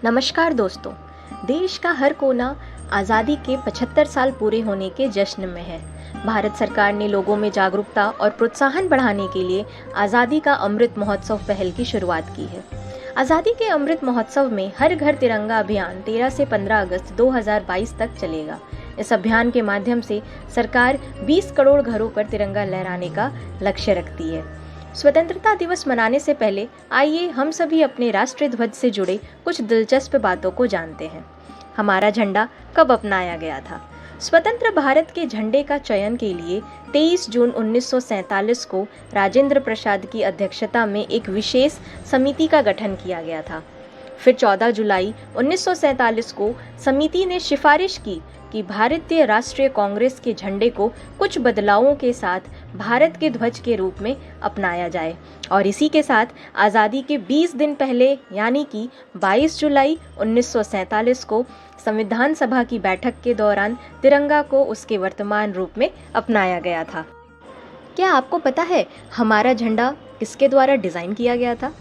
नमस्कार दोस्तों। देश का हर कोना आज़ादी के 75 साल पूरे होने के जश्न में है। भारत सरकार ने लोगों में जागरूकता और प्रोत्साहन बढ़ाने के लिए आज़ादी का अमृत महोत्सव पहल की शुरुआत की है। आज़ादी के अमृत महोत्सव में हर घर तिरंगा अभियान 13 से 15 अगस्त 2022 तक चलेगा। इस अभियान के माध्यम से सरकार 20 करोड़ घरों पर तिरंगा लहराने का लक्ष्य रखती है। स्वतंत्रता दिवस मनाने से पहले आइए हम सभी अपने राष्ट्रीय ध्वज से जुड़े कुछ दिलचस्प बातों को जानते हैं। हमारा झंडा कब अपनाया गया था? स्वतंत्र भारत के झंडे का चयन के लिए 23 जून 1947 को राजेंद्र प्रसाद की अध्यक्षता में एक विशेष समिति का गठन किया गया था। फिर 14 जुलाई 1947 को समिति ने सिफारिश की कि भारतीय राष्ट्रीय कांग्रेस के झंडे को कुछ बदलावों के साथ भारत के ध्वज के रूप में अपनाया जाए और इसी के साथ आज़ादी के 20 दिन पहले यानी कि 22 जुलाई 1947 को संविधान सभा की बैठक के दौरान तिरंगा को उसके वर्तमान रूप में अपनाया गया था। क्या आपको पता है हमारा झंडा किसके द्वारा डिज़ाइन किया गया था?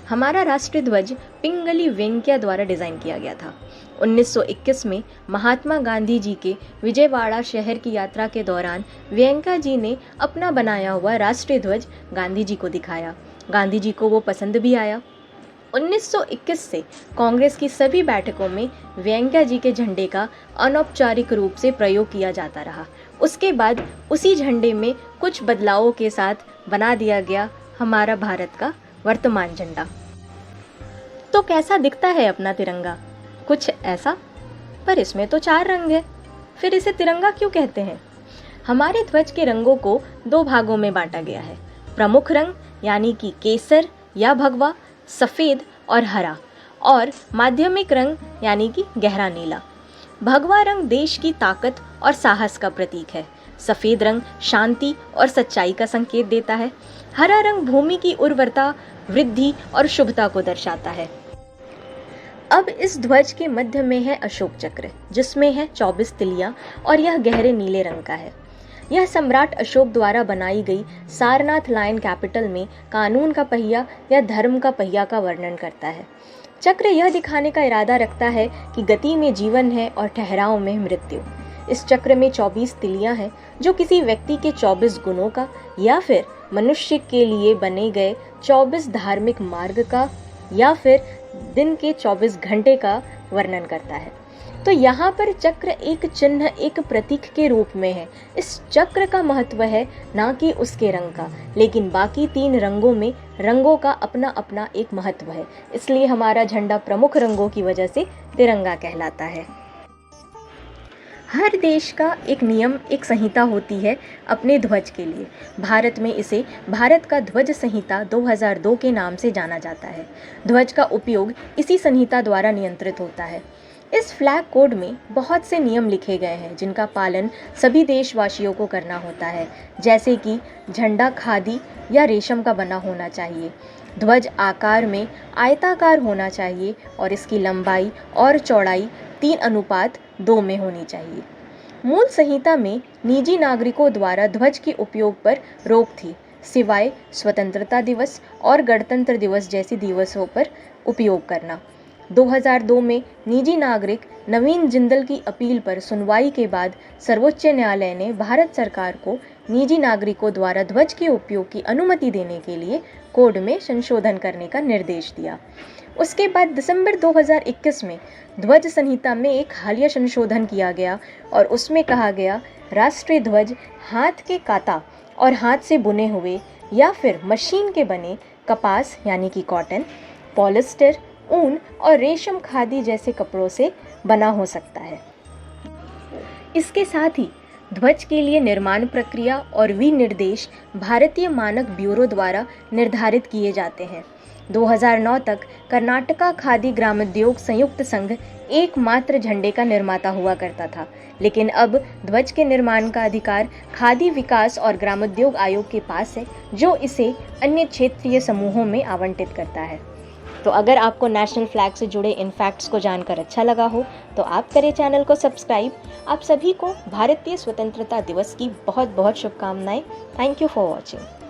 हमारा राष्ट्रीय ध्वज पिंगली वेंकैया द्वारा डिज़ाइन किया गया था। 1921 में महात्मा गांधी जी के विजयवाड़ा शहर की यात्रा के दौरान वेंकैया जी ने अपना बनाया हुआ राष्ट्रीय ध्वज गांधी जी को दिखाया। गांधी जी को वो पसंद भी आया। 1921 से कांग्रेस की सभी बैठकों में वेंकैया जी के झंडे का अनौपचारिक रूप से प्रयोग किया जाता रहा। उसके बाद उसी झंडे में कुछ बदलावों के साथ बना दिया गया हमारा भारत का वर्तमान झंडा। तो कैसा दिखता है अपना तिरंगा? कुछ ऐसा, पर इसमें तो 4 रंग है। फिर इसे तिरंगा क्यों कहते हैं? हमारे ध्वज के रंगों को 2 भागों में बांटा गया है। प्रमुख रंग यानी कि केसर या भगवा, सफेद और हरा, और माध्यमिक रंग यानी कि गहरा नीला। भगवा रंग देश की ताकत और साहस का प्रतीक है। सफेद रंग शांति और सच्चाई का संकेत देता है। हरा रंग भूमि की उर्वरता, वृद्धि और शुभता को दर्शाता है। अब इस ध्वज के मध्य में है अशोक चक्र, जिसमें है 24 तिलियां और यह गहरे नीले रंग का है। यह सम्राट अशोक द्वारा बनाई गई सारनाथ लायन कैपिटल में कानून का पहिया या धर्म का पहिया का वर्णन करता है। चक्र यह दिखाने का इरादा रखता है कि गति में जीवन है और ठहराव में मृत्यु। इस चक्र में 24 तिलियां हैं, जो किसी व्यक्ति के 24 गुणों का या फिर मनुष्य के लिए बने गए 24 धार्मिक मार्ग का या फिर दिन के 24 घंटे का वर्णन करता है। तो यहाँ पर चक्र एक चिन्ह, एक प्रतीक के रूप में है। इस चक्र का महत्व है ना कि उसके रंग का, लेकिन बाकी 3 रंगों में रंगों का अपना अपना एक महत्व है। इसलिए हमारा झंडा प्रमुख रंगों की वजह से तिरंगा कहलाता है। हर देश का एक नियम, एक संहिता होती है अपने ध्वज के लिए। भारत में इसे भारत का ध्वज संहिता 2002 के नाम से जाना जाता है। ध्वज का उपयोग इसी संहिता द्वारा नियंत्रित होता है। इस फ्लैग कोड में बहुत से नियम लिखे गए हैं जिनका पालन सभी देशवासियों को करना होता है, जैसे कि झंडा खादी या रेशम का बना होना चाहिए, ध्वज आकार में आयताकार होना चाहिए और इसकी लंबाई और चौड़ाई 3:2 में होनी चाहिए। मूल संहिता में निजी नागरिकों द्वारा ध्वज के उपयोग पर रोक थी, सिवाय स्वतंत्रता दिवस और गणतंत्र दिवस जैसे दिवसों पर उपयोग करना। 2002 में निजी नागरिक नवीन जिंदल की अपील पर सुनवाई के बाद सर्वोच्च न्यायालय ने भारत सरकार को निजी नागरिकों द्वारा ध्वज के उपयोग की अनुमति देने के लिए कोड में संशोधन करने का निर्देश दिया। उसके बाद दिसंबर 2021 में ध्वज संहिता में एक हालिया संशोधन किया गया और उसमें कहा गया राष्ट्रीय ध्वज हाथ के काता और हाथ से बुने हुए या फिर मशीन के बने कपास यानी कि कॉटन, पॉलिस्टर, ऊन और रेशम खादी जैसे कपड़ों से बना हो सकता है। इसके साथ ही ध्वज के लिए निर्माण प्रक्रिया और विनिर्देश भारतीय मानक ब्यूरो द्वारा निर्धारित किए जाते हैं। 2009 तक कर्नाटका खादी ग्रामोद्योग संयुक्त संघ एकमात्र झंडे का निर्माता हुआ करता था, लेकिन अब ध्वज के निर्माण का अधिकार खादी विकास और ग्रामोद्योग आयोग के पास है, जो इसे अन्य क्षेत्रीय समूहों में आवंटित करता है। तो अगर आपको नेशनल फ्लैग से जुड़े इन फैक्ट्स को जानकर अच्छा लगा हो तो आप करें चैनल को सब्सक्राइब। आप सभी को भारतीय स्वतंत्रता दिवस की बहुत बहुत शुभकामनाएं। Thank you for watching.